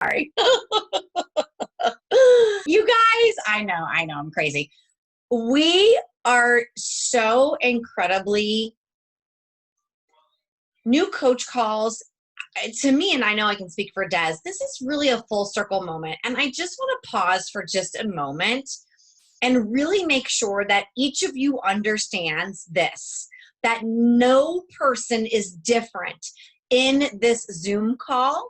Sorry. You guys, I know, I'm crazy. We are so incredibly new coach calls to me, and I know I can speak for Des. This is really a full circle moment. And I just want to pause for just a moment and really make sure that each of you understands this, that no person is different in this Zoom call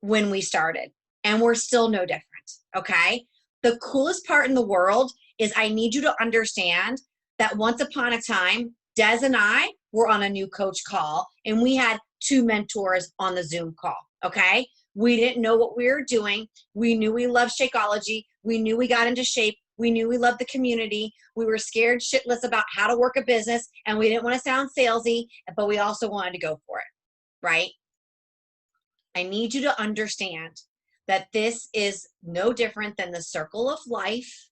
when we started, and we're still no different, okay? The coolest part in the world is I need you to understand that once upon a time, Des and I were on a new coach call, and we had 2 mentors on the Zoom call, okay? We didn't know what we were doing. We knew we loved Shakeology. We knew we got into shape. We knew we loved the community. We were scared shitless about how to work a business, and we didn't want to sound salesy, but we also wanted to go for it, right? I need you to understand that this is no different than the circle of life.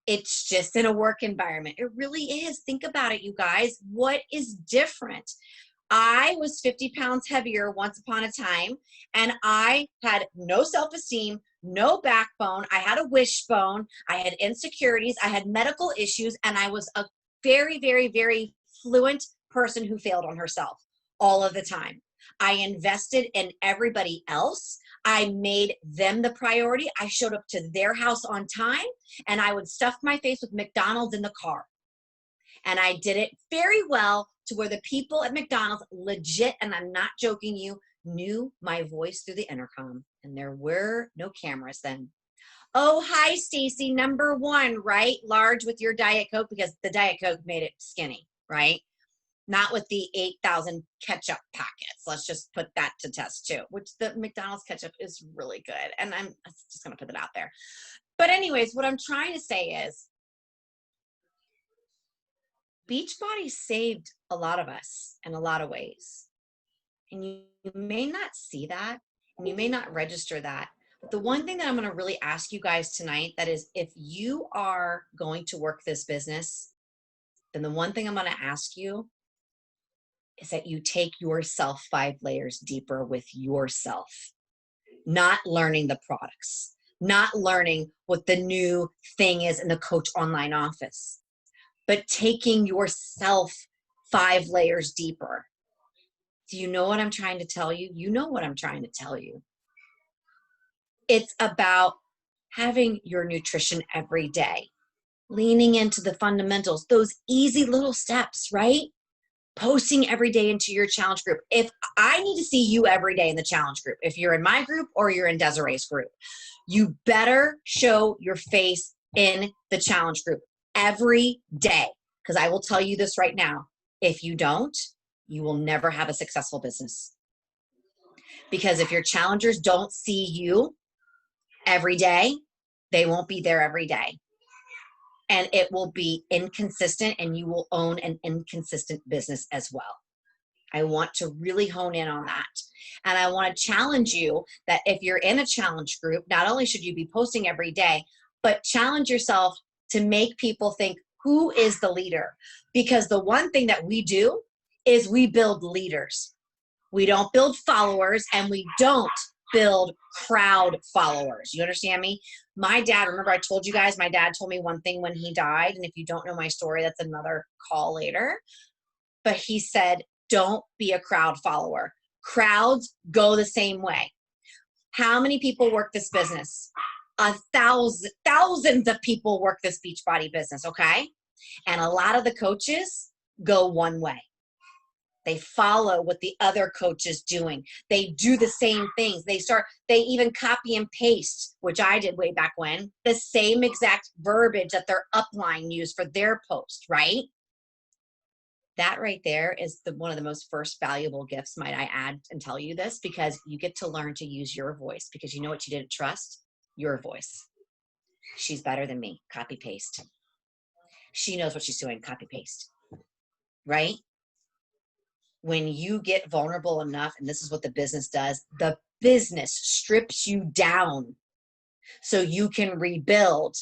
It's just in a work environment. It really is. Think about it, you guys. What is different? I was 50 pounds heavier once upon a time, and I had no self-esteem, no backbone. I had a wishbone. I had insecurities. I had medical issues, and I was a very, very, very fluent person who failed on herself all of the time. I invested in everybody else. I made them the priority. I showed up to their house on time, and I would stuff my face with McDonald's in the car. And I did it very well to where the people at McDonald's legit, and I'm not joking you, knew my voice through the intercom. And there were no cameras then. Oh, hi, Stacy, number 1, right? Large with your Diet Coke, because the Diet Coke made it skinny, right? Not with the 8,000 ketchup packets. Let's just put that to test too, which the McDonald's ketchup is really good. And I'm just going to put that out there. But anyways, what I'm trying to say is Beachbody saved a lot of us in a lot of ways. And you may not see that, and you may not register that. But the one thing that I'm going to really ask you guys tonight, that is, if you are going to work this business, then the one thing I'm going to ask you is that you take yourself 5 layers deeper with yourself, not learning the products, not learning what the new thing is in the coach online office, but taking yourself 5 layers deeper. Do you know what I'm trying to tell you? You know what I'm trying to tell you. It's about having your nutrition every day, leaning into the fundamentals, those easy little steps, right? Posting every day into your challenge group. If I need to see you every day in the challenge group, if you're in my group or you're in Desiree's group, you better show your face in the challenge group every day. Because I will tell you this right now, if you don't, you will never have a successful business. Because if your challengers don't see you every day, they won't be there every day. And it will be inconsistent, and you will own an inconsistent business as well. I want to really hone in on that. And I want to challenge you that if you're in a challenge group, not only should you be posting every day, but challenge yourself to make people think, who is the leader? Because the one thing that we do is we build leaders. We don't build followers, and we don't build crowd followers. You understand me? My dad, remember I told you guys, my dad told me one thing when he died, and if you don't know my story, that's another call later. But he said, don't be a crowd follower. Crowds go the same way. How many people work this business? Thousands of people work this Beachbody business, okay? And a lot of the coaches go one way. They follow what the other coach is doing. They do the same things. They even copy and paste, which I did way back when, the same exact verbiage that their upline used for their post, right? That right there is one of the most first valuable gifts, might I add and tell you this, because you get to learn to use your voice, because you know what you didn't trust? Your voice. She's better than me. Copy paste. She knows what she's doing. Copy paste. Right? When you get vulnerable enough, and this is what the business does, the business strips you down so you can rebuild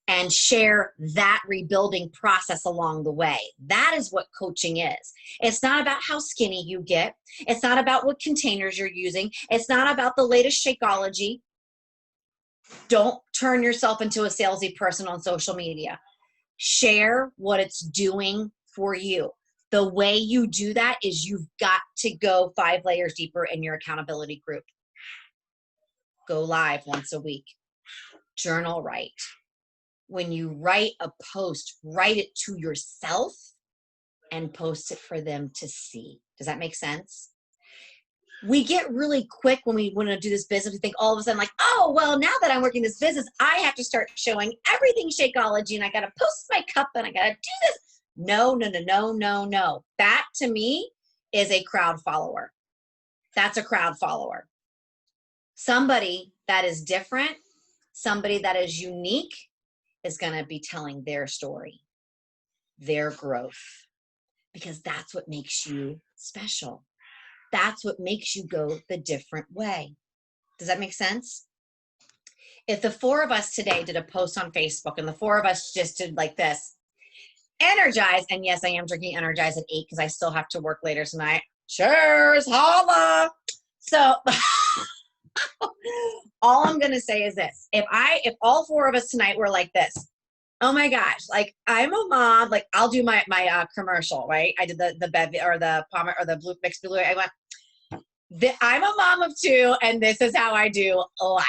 and share that rebuilding process along the way. That is what coaching is. It's not about how skinny you get. It's not about what containers you're using. It's not about the latest Shakeology. Don't turn yourself into a salesy person on social media. Share what it's doing for you. The way you do that is you've got to go 5 layers deeper in your accountability group. Go live once a week. Journal write. When you write a post, write it to yourself and post it for them to see. Does that make sense? We get really quick when we want to do this business. We think all of a sudden like, oh, well, now that I'm working this business, I have to start showing everything Shakeology and I got to post my cup and I got to do this. No, no, no, no, no, no. That to me is a crowd follower. That's a crowd follower. Somebody that is different, somebody that is unique is going to be telling their story, their growth, because that's what makes you special. That's what makes you go the different way. Does that make sense? If the 4 of us today did a post on Facebook and the 4 of us just did like this, Energize, and yes, I am drinking Energize at 8 because I still have to work later tonight. Cheers, holla. So all I'm going to say is this. If all 4 of us tonight were like this, oh my gosh, like I'm a mom, like I'll do my commercial, right? I did the bevy or the pommer or the blue mixed blue. I went, I'm a mom of 2 and this is how I do life,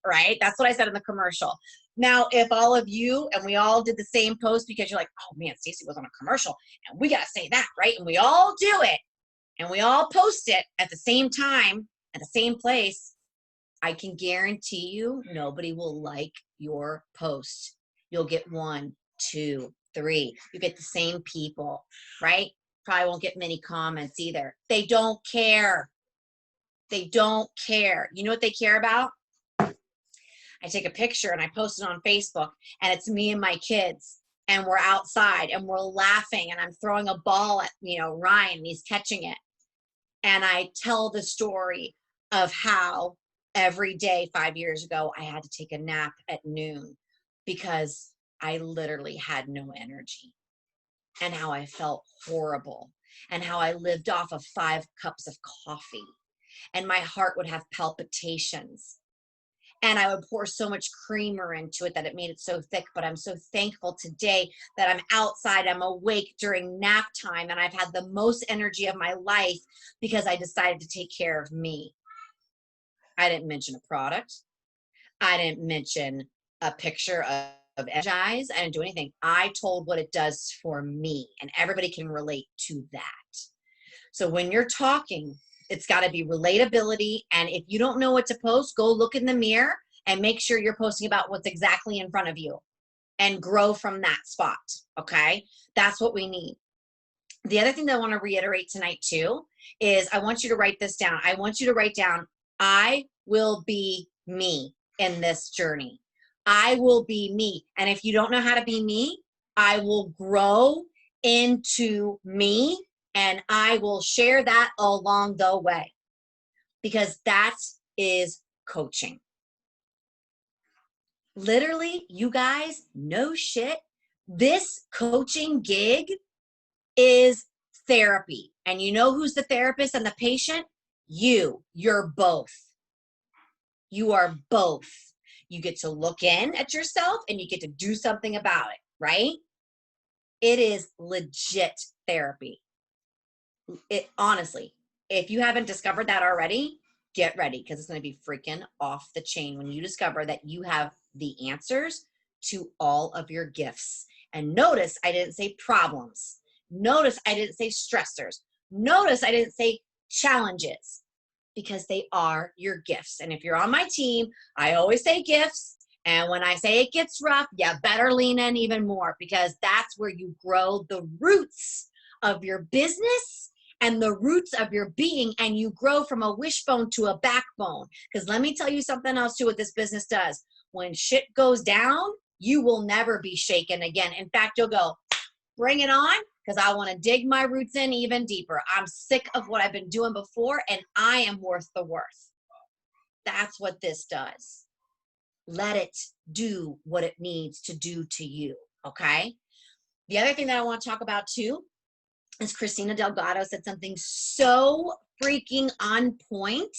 right? That's what I said in the commercial. Now, if all of you and we all did the same post because you're like, oh man, Stacey was on a commercial and we got to say that, right? And we all do it and we all post it at the same time, at the same place, I can guarantee you nobody will like your post. You'll get 1, 2, 3. You get the same people, right? Probably won't get many comments either. They don't care. They don't care. You know what they care about? I take a picture and I post it on Facebook and it's me and my kids and we're outside and we're laughing and I'm throwing a ball at, Ryan and he's catching it. And I tell the story of how every day 5 years ago, I had to take a nap at noon because I literally had no energy and how I felt horrible and how I lived off of 5 cups of coffee and my heart would have palpitations. And I would pour so much creamer into it that it made it so thick. But I'm so thankful today that I'm outside, I'm awake during nap time, and I've had the most energy of my life because I decided to take care of me. I didn't mention a product. I didn't mention a picture of Energize. I didn't do anything. I told what it does for me, and everybody can relate to that. So when you're talking, it's got to be relatability. And if you don't know what to post, go look in the mirror and make sure you're posting about what's exactly in front of you and grow from that spot. Okay. That's what we need. The other thing that I want to reiterate tonight too, is I want you to write this down. I want you to write down, I will be me in this journey. I will be me. And if you don't know how to be me, I will grow into me. And I will share that along the way because that is coaching. Literally, you guys, no shit, this coaching gig is therapy. And you know who's the therapist and the patient? You're both. You are both. You get to look in at yourself and you get to do something about it, right? It is legit therapy. Honestly, if you haven't discovered that already, get ready because it's going to be freaking off the chain when you discover that you have the answers to all of your gifts. And notice I didn't say problems. Notice I didn't say stressors. Notice I didn't say challenges because they are your gifts. And if you're on my team, I always say gifts. And when I say it gets rough, you better lean in even more because that's where you grow the roots of your business and the roots of your being, and you grow from a wishbone to a backbone. Because let me tell you something else too, what this business does. When shit goes down, you will never be shaken again. In fact, you'll go, bring it on, because I want to dig my roots in even deeper. I'm sick of what I've been doing before, and I am worth the worth. That's what this does. Let it do what it needs to do to you, okay? The other thing that I want to talk about too is Christina Delgado said something so freaking on point.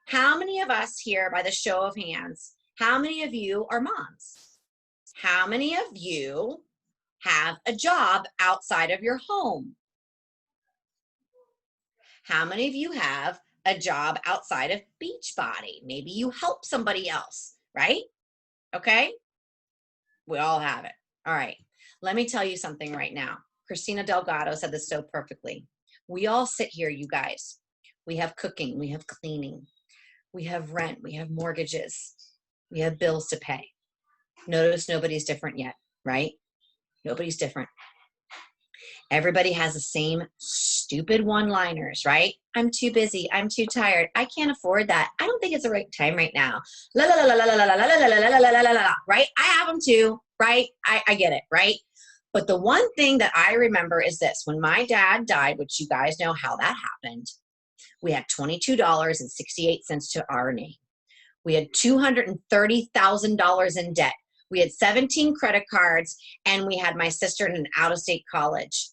How many of us here, by the show of hands, how many of you are moms? How many of you have a job outside of your home? How many of you have a job outside of Beachbody? Maybe you help somebody else, right? Okay? We all have it. All right. Let me tell you something right now. Christina Delgado said this so perfectly. We all sit here, you guys. We have cooking, we have cleaning, we have rent, we have mortgages, we have bills to pay. Notice nobody's different yet, right? Nobody's different. Everybody has the same stupid one-liners, right? I'm too busy. I'm too tired. I can't afford that. I don't think it's the right time right now. La la la la la la la la la la la la la la. Right? I have them too, right? I get it, right? But the one thing that I remember is this: when my dad died, which you guys know how that happened, we had $22.68 to our name. We had $230,000 in debt. We had 17 credit cards, and we had my sister in an out-of-state college.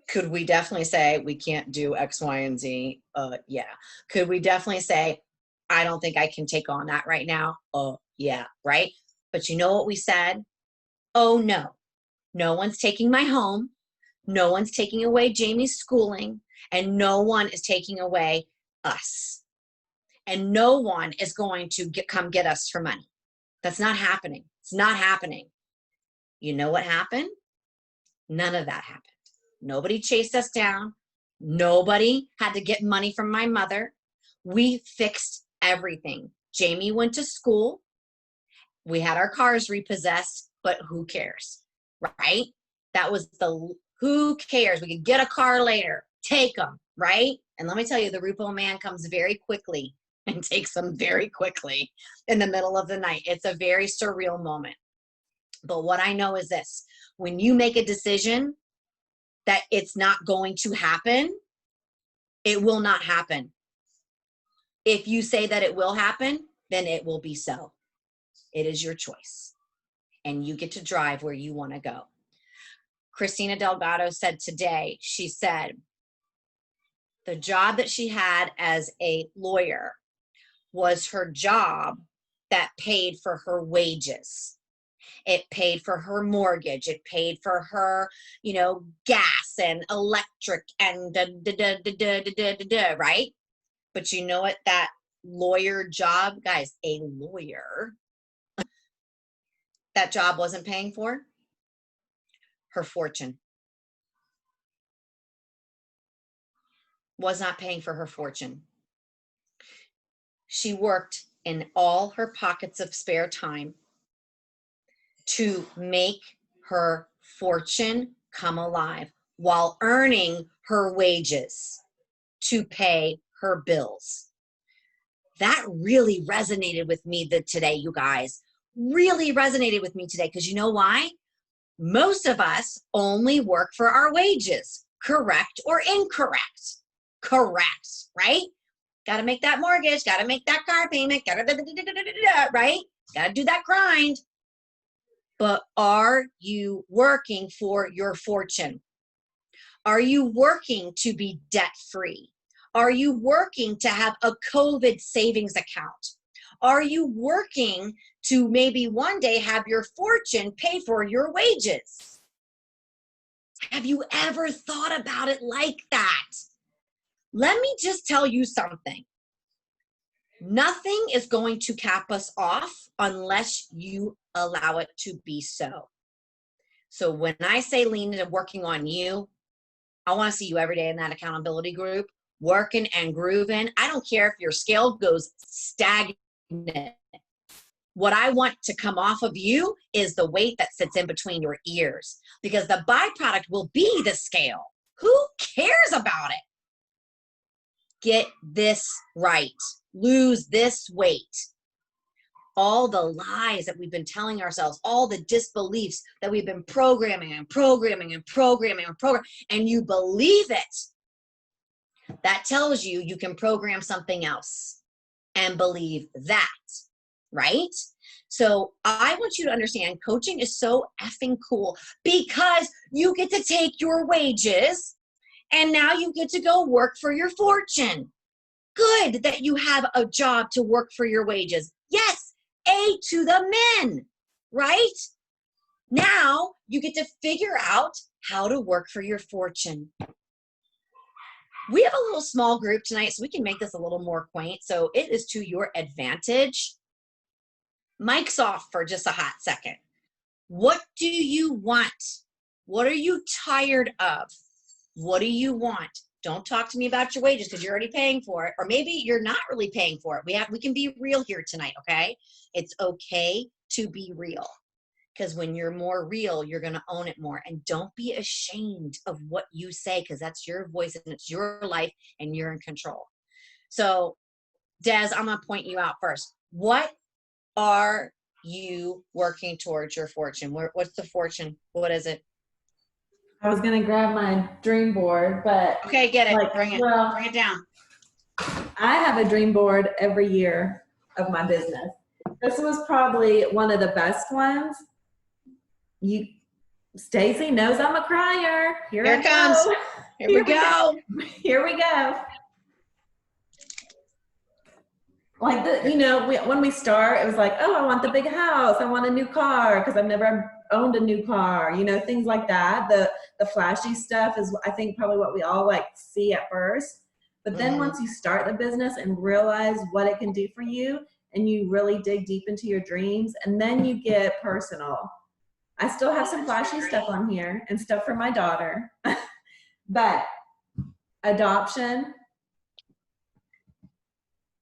Could we definitely say we can't do X, Y, and Z? Yeah. Could we definitely say, I don't think I can take on that right now? Yeah, right? But you know what we said? Oh, no. No one's taking my home. No one's taking away Jamie's schooling, and no one is taking away us. And no one is going to come get us for money. That's not happening. It's not happening. You know what happened? None of that happened. Nobody chased us down. Nobody had to get money from my mother. We fixed everything. Jamie went to school. We had our cars repossessed, but who cares, right? That was who cares? We could get a car later. Take them, right? And let me tell you, the repo man comes very quickly and takes them very quickly in the middle of the night. It's a very surreal moment. But what I know is this: when you make a decision that it's not going to happen, it will not happen. If you say that it will happen, then it will be so. It is your choice, and you get to drive where you want to go. Christina Delgado said today, she said, the job that she had as a lawyer was her job that paid for her wages. It paid for her mortgage. It paid for her, gas and electric and right? But you know what that lawyer job, guys, a lawyer, that job wasn't paying for? Her fortune. Was not paying for her fortune. She worked in all her pockets of spare time to make her fortune come alive while earning her wages to pay her bills. That really resonated with me today, you guys. Really resonated with me today, because you know why? Most of us only work for our wages, correct or incorrect? Correct, right? Got to make that mortgage, got to make that car payment, right? Got to do that grind. But are you working for your fortune? Are you working to be debt-free? Are you working to have a COVID savings account? Are you working to maybe one day have your fortune pay for your wages? Have you ever thought about it like that? Let me just tell you something. Nothing is going to cap us off unless you allow it to be so. So when I say lean into working on you, I want to see you every day in that accountability group, working and grooving. I don't care if your scale goes stagnant. What I want to come off of you is the weight that sits in between your ears, because the byproduct will be the scale. Who cares about it? Get this right. Lose this weight. All the lies that we've been telling ourselves, all the disbeliefs that we've been programming, and you believe it. That tells you you can program something else. and believe that, right? So I want you to understand coaching is so effing cool because you get to take your wages and now you get to go work for your fortune. Good that you have a job to work for your wages. Yes, A to the men, right? Now you get to figure out how to work for your fortune. We have a little small group tonight, so we can make this a little more quaint. So it is to your advantage. Mic's off for just a hot second. What do you want? What are you tired of? What do you want? Don't talk to me about your wages because you're already paying for it. Or maybe you're not really paying for it. We can be real here tonight, okay? It's okay to be real. Because when you're more real, you're going to own it more. And don't be ashamed of what you say because that's your voice and it's your life and you're in control. So, Des, I'm going to point you out first. What are you working towards your fortune? What's the fortune? What is it? I was going to grab my dream board, but... Okay, get it. Bring it. Well, bring it down. I have a dream board every year of my business. This was probably one of the best ones. Stacy knows I'm a crier. Here it comes. Here we go. Here we go. Like when we start, it was like, oh, I want the big house. I want a new car because I've never owned a new car. Things like that. The flashy stuff is, I think, probably what we all like see at first. But then once you start the business and realize what it can do for you, and you really dig deep into your dreams, and then you get personal. I still have some flashy stuff on here and stuff for my daughter, but adoption.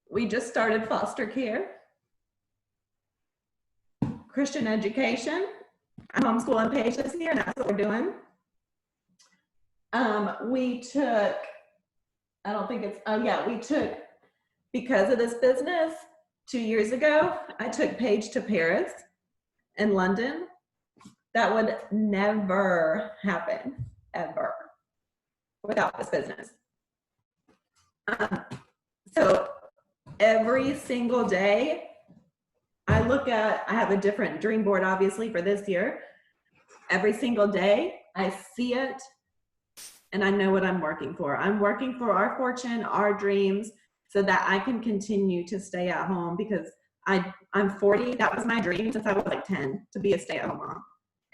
We just started foster care, Christian education. I'm homeschooling Paige this year, and that's what we're doing. We took, because of this business, 2 years ago, I took Paige to Paris and London. That would never happen, ever, without this business. So every single day, I have a different dream board, obviously, for this year. Every single day, I see it, and I know what I'm working for. I'm working for our fortune, our dreams, so that I can continue to stay at home because I'm 40. That was my dream since I was like 10, to be a stay-at-home mom.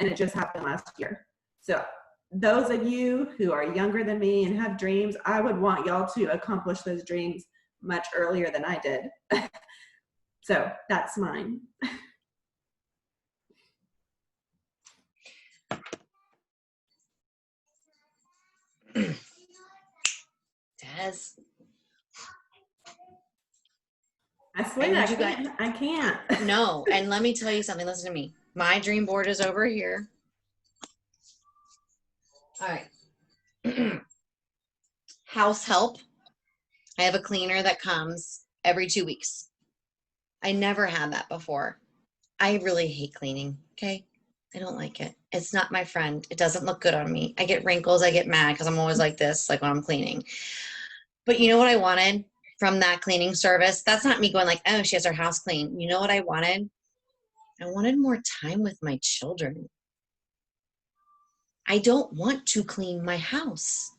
And it just happened last year. So those of you who are younger than me and have dreams, I would want y'all to accomplish those dreams much earlier than I did. So that's mine. Des. I swear I can't. No, and let me tell you something. Listen to me. My dream board is over here. All right. House help. I have a cleaner that comes every 2 weeks. I never had that before. I really hate cleaning, okay? I don't like it. It's not my friend. It doesn't look good on me. I get wrinkles. I get mad because I'm always like this, like when I'm cleaning. But you know what I wanted from that cleaning service? That's not me going like, oh, she has her house clean. You know what I wanted? I wanted more time with my children. I don't want to clean my house.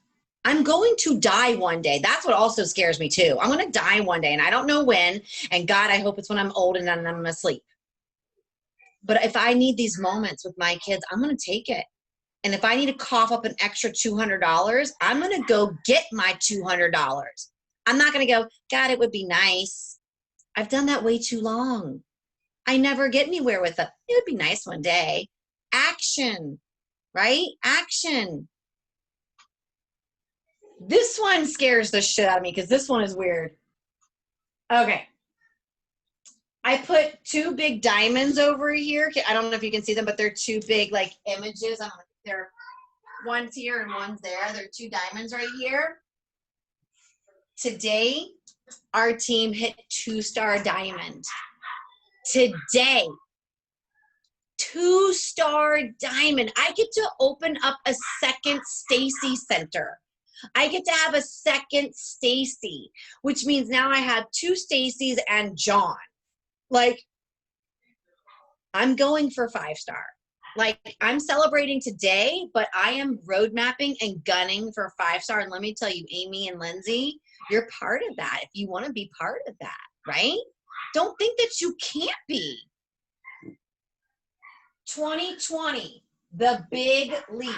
I'm going to die one day. That's what also scares me too. I'm going to die one day and I don't know when. And God, I hope it's when I'm old and then I'm asleep. But if I need these moments with my kids, I'm going to take it. And if I need to cough up an extra $200, I'm going to go get my $200. I'm not going to go, God, it would be nice. I've done that way too long. I never get anywhere with it. It would be nice one day. Action, right? Action. This one scares the shit out of me because this one is weird. Okay. I put 2 big diamonds over here. I don't know if you can see them, but they're 2 big like images. They're one's here and one's there. They're 2 diamonds right here. Today, our team hit 2-star diamond. Today, 2-star diamond. I get to open up a second Stacy Center. I get to have a second Stacy, which means now I have two Stacys and John. Like, I'm going for 5-star. Like, I'm celebrating today, but I am road mapping and gunning for 5-star. And let me tell you, Amy and Lindsay, you're part of that if you want to be part of that, right? Don't think that you can't be. 2020, the big leap,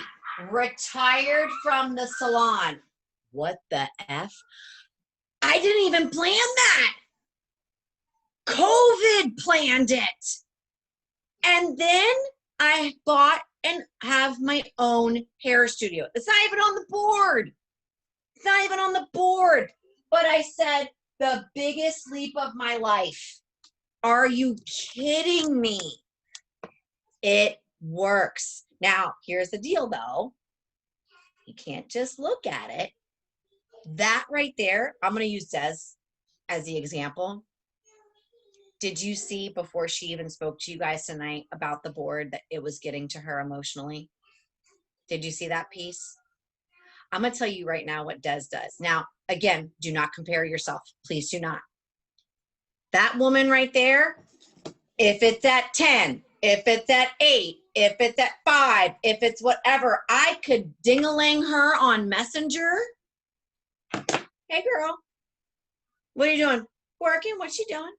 retired from the salon. What the F? I didn't even plan that. COVID planned it. And then I bought and have my own hair studio. It's not even on the board. It's not even on the board. But I said, the biggest leap of my life. Are you kidding me? It works. Now, here's the deal though. You can't just look at it. That right there, I'm going to use Des as the example. Did you see before she even spoke to you guys tonight about the board that it was getting to her emotionally? Did you see that piece? I'm going to tell you right now what Des does. Now, again, do not compare yourself. Please do not. That woman right there, if it's at 10, if it's at 8, if it's at 5, if it's whatever, I could ding-a-ling her on Messenger. Hey, girl. What are you doing? Working? What's she doing?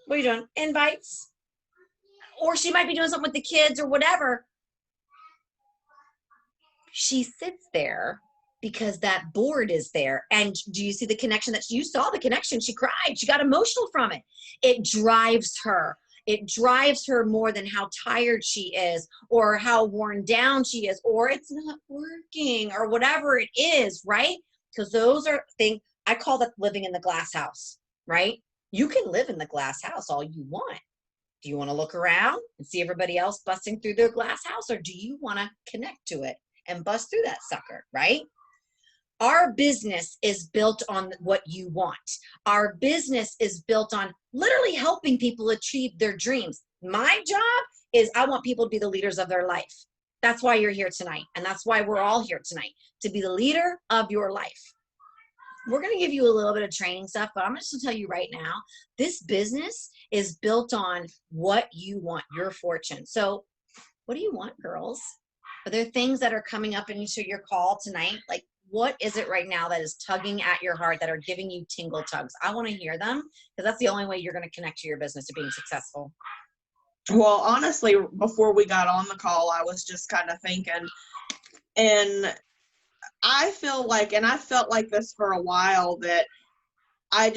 What are you doing? Invites? Or she might be doing something with the kids or whatever. She sits there because that board is there. And do you see the connection that you saw the connection? She cried. She got emotional from it. It drives her. It drives her more than how tired she is or how worn down she is or it's not working or whatever it is, right? Because those are things, I call that living in the glass house, right? You can live in the glass house all you want. Do you want to look around and see everybody else busting through their glass house, or do you want to connect to it and bust through that sucker, right? Our business is built on what you want. Our business is built on literally helping people achieve their dreams. My job is I want people to be the leaders of their life. That's why you're here tonight. And that's why we're all here tonight, to be the leader of your life. We're going to give you a little bit of training stuff, but I'm just going to tell you right now, this business is built on what you want, your fortune. So what do you want, girls? Are there things that are coming up into your call tonight? Like, what is it right now that is tugging at your heart, that are giving you tingle tugs? I want to hear them, because that's the only way you're going to connect to your business, to being successful. Well, honestly, before we got on the call, I was just kind of thinking, and I feel like, and I felt like this for a while, that I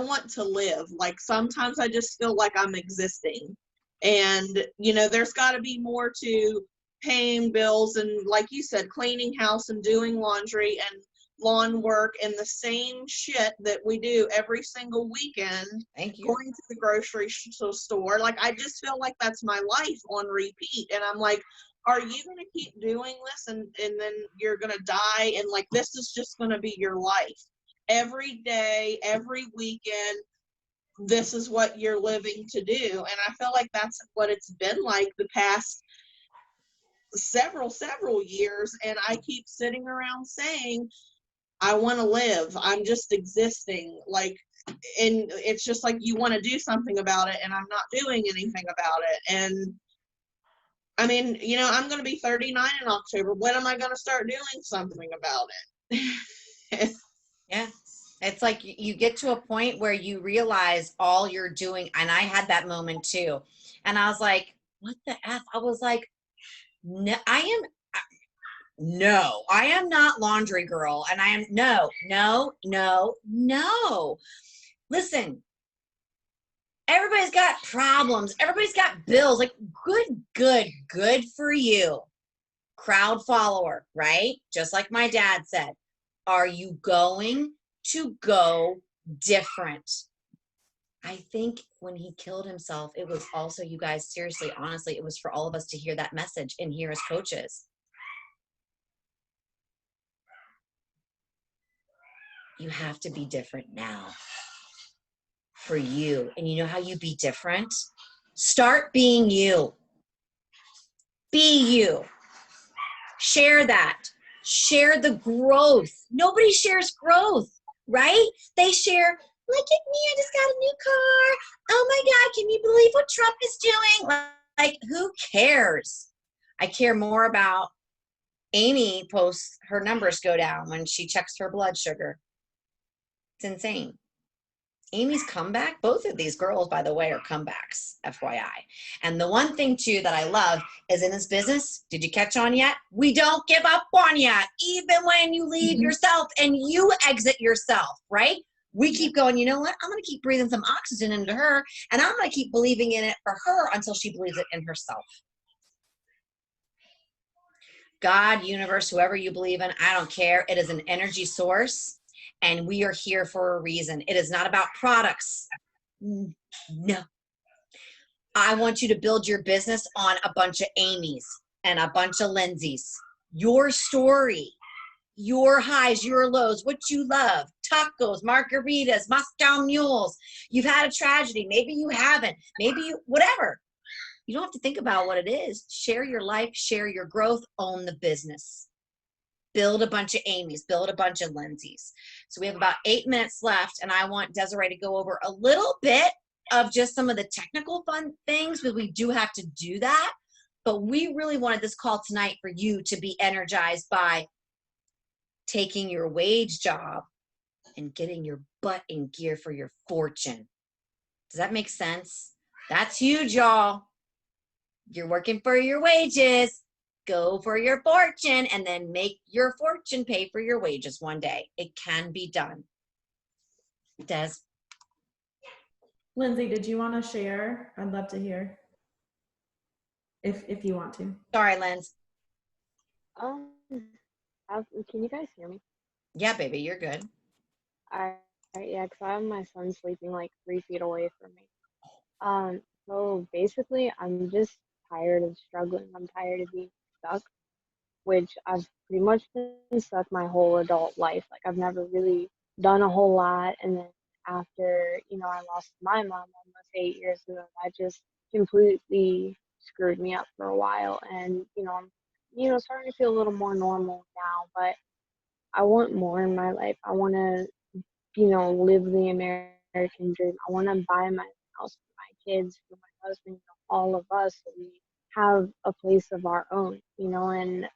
want to live. Like, sometimes I just feel like I'm existing. And, you know, there's got to be more to paying bills and, like you said, cleaning house and doing laundry and lawn work and the same shit that we do every single weekend. Thank you. Going to the grocery store. Like, I just feel like that's my life on repeat. And I'm like, are you going to keep doing this and then you're going to die? And like, this is just going to be your life. Every day, every weekend, this is what you're living to do. And I feel like that's what it's been like the past several years. And I keep sitting around saying, I want to live. I'm just existing. Like, and it's just like you want to do something about it, and I'm not doing anything about it. And I mean, you know, I'm going to be 39 in October. When am I going to start doing something about it? Yeah. It's like you get to a point where you realize all you're doing. And I had that moment too. And I was like, what the F? I was like, no, I am not laundry girl. And I am, no. Listen, everybody's got problems. Everybody's got bills. Like, good for you. Crowd follower, right? Just like my dad said, are you going to go different? I think when he killed himself, it was also, you guys, seriously, honestly, it was for all of us to hear that message and hear as coaches. You have to be different now for you. And you know how you be different? Start being you. Be you. Share that. Share the growth. Nobody shares growth, right? They share, look at me, I just got a new car. Oh my God, can you believe what Trump is doing? Like, who cares? I care more about Amy posts her numbers go down when she checks her blood sugar. It's insane. Amy's comeback, both of these girls, by the way, are comebacks, FYI. And the one thing, too, that I love is in this business, did you catch on yet? We don't give up on you, even when you leave yourself and you exit yourself, right? We keep going, you know what? I'm going to keep breathing some oxygen into her, and I'm going to keep believing in it for her until she believes it in herself. God, universe, whoever you believe in, I don't care. It is an energy source. And we are here for a reason. It is not about products. No. I want you to build your business on a bunch of Amy's and a bunch of Lindsays. Your story, your highs, your lows, what you love, tacos, margaritas, Moscow mules. You've had a tragedy. Maybe you haven't. Maybe you, whatever. You don't have to think about what it is. Share your life, share your growth, own the business. Build a bunch of Amy's, build a bunch of Lindsays. So we have about 8 minutes left, and I want Desiree to go over a little bit of just some of the technical fun things, but we do have to do that. But we really wanted this call tonight for you to be energized by taking your wage job and getting your butt in gear for your fortune. Does that make sense? That's huge, y'all. You're working for your wages. Go for your fortune and then make your fortune pay for your wages one day. It can be done. Des? Lindsay, did you want to share? I'd love to hear. If you want to. Sorry, Linz. Can you guys hear me? Yeah, baby, you're good. Yeah, because I have my son sleeping like 3 feet away from me. So basically, I'm just tired of struggling. I'm tired of being stuck, which I've pretty much been stuck my whole adult life. Like, I've never really done a whole lot. And then after, I lost my mom almost 8 years ago, that just completely screwed me up for a while. And, I'm, starting to feel a little more normal now, but I want more in my life. I want to, live the American dream. I want to buy my house for my kids, for my husband, all of us. So we have a place of our own, and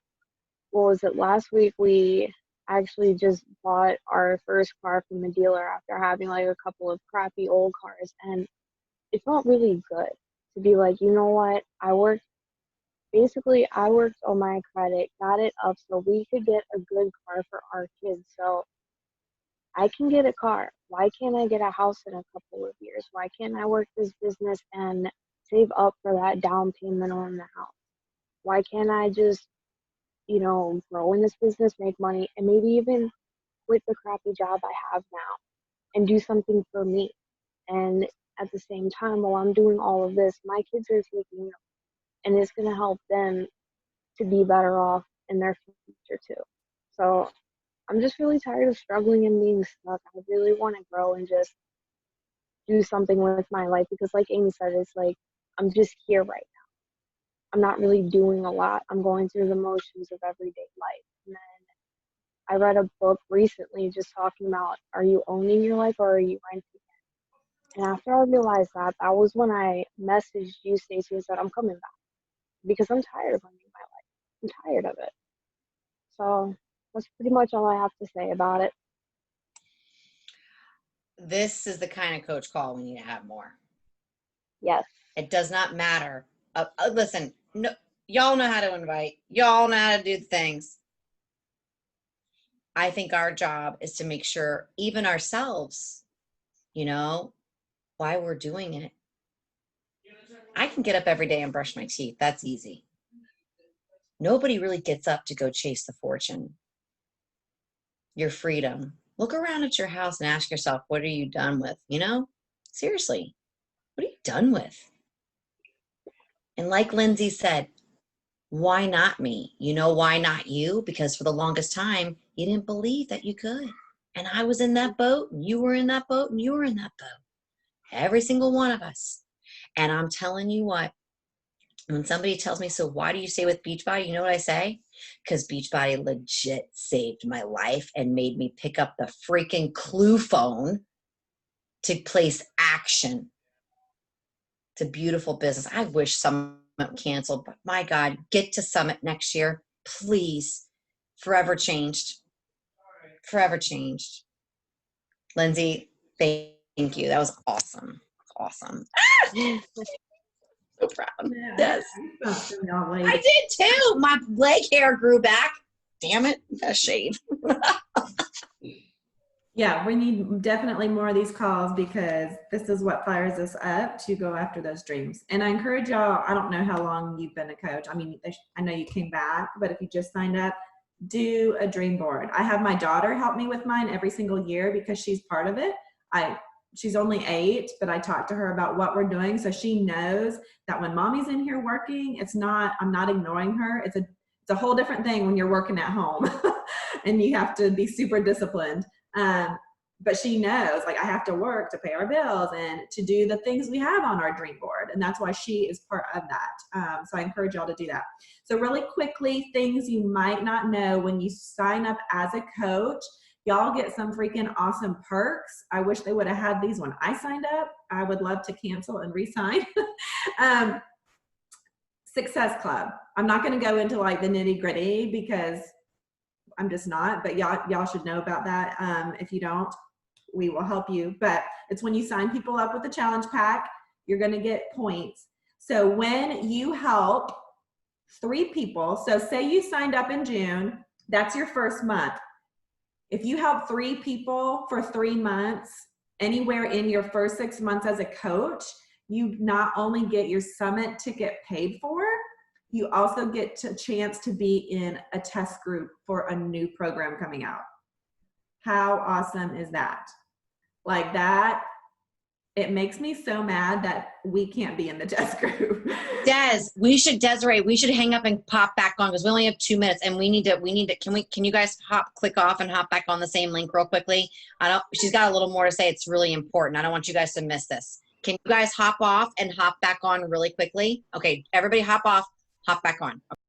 what was it, last week we actually just bought our first car from a dealer after having like a couple of crappy old cars, and it felt really good to be like, you know what, I worked on my credit, got it up so we could get a good car for our kids. So I can get a car. Why can't I get a house in a couple of years? Why can't I work this business and save up for that down payment on the house? Why can't I just, grow in this business, make money, and maybe even quit the crappy job I have now and do something for me? And at the same time, while I'm doing all of this, my kids are taking up, and it's going to help them to be better off in their future too. So I'm just really tired of struggling and being stuck. I really want to grow and just do something with my life, because like Amy said, it's like I'm just here right now. I'm not really doing a lot. I'm going through the motions of everyday life. And then I read a book recently just talking about, are you owning your life or are you renting it? And after I realized that, that was when I messaged you, Stacey, and said, I'm coming back because I'm tired of running my life. I'm tired of it. So that's pretty much all I have to say about it. This is the kind of coach call we need to have more. Yes. It does not matter. Listen, no, y'all know how to invite. Y'all know how to do things. I think our job is to make sure even ourselves, why we're doing it. I can get up every day and brush my teeth. That's easy. Nobody really gets up to go chase the fortune. Your freedom. Look around at your house and ask yourself, what are you done with? Seriously, what are you done with? And like Lindsay said, why not me? Why not you? Because for the longest time, you didn't believe that you could. And I was in that boat, and you were in that boat, and you were in that boat. Every single one of us. And I'm telling you what, And when somebody tells me, so why do you stay with Beachbody? You know what I say? Because Beachbody legit saved my life and made me pick up the freaking Clue phone to place action. It's a beautiful business. I wish Summit canceled, but my God, get to Summit next year, please. Forever changed. Forever changed. Lindsay, thank you. That was awesome. Awesome. So proud. Yeah, Yes. I I did too. My leg hair grew back. Damn it. Gotta shave. Yeah, we need definitely more of these calls because this is what fires us up to go after those dreams. And I encourage y'all, I don't know how long you've been a coach. I mean, I know you came back, but if you just signed up, do a dream board. I have my daughter help me with mine every single year because she's part of it. She's only 8, but I talk to her about what we're doing. So she knows that when mommy's in here working, I'm not ignoring her. It's a whole different thing when you're working at home and you have to be super disciplined. But she knows, like, I have to work to pay our bills and to do the things we have on our dream board. And that's why she is part of that. So I encourage y'all to do that. So really quickly, things you might not know when you sign up as a coach. Y'all get some freaking awesome perks. I wish they would have had these when I signed up. I would love to cancel and re-sign. Success Club. I'm not going to go into like the nitty gritty because I'm just not, but y'all should know about that. If you don't, we will help you. But it's when you sign people up with the challenge pack, you're going to get points. So when you help 3 people, so say you signed up in June, that's your first month. If you help 3 people for 3 months, anywhere in your first 6 months as a coach, you not only get your summit ticket paid for, you also get a chance to be in a test group for a new program coming out. How awesome is that? Like that, it makes me so mad that we can't be in the test group. Desiree, we should hang up and pop back on because we only have 2 minutes and we need to, can you guys click off and hop back on the same link real quickly? She's got a little more to say. It's really important. I don't want you guys to miss this. Can you guys hop off and hop back on really quickly? Okay, everybody hop off, hop back on.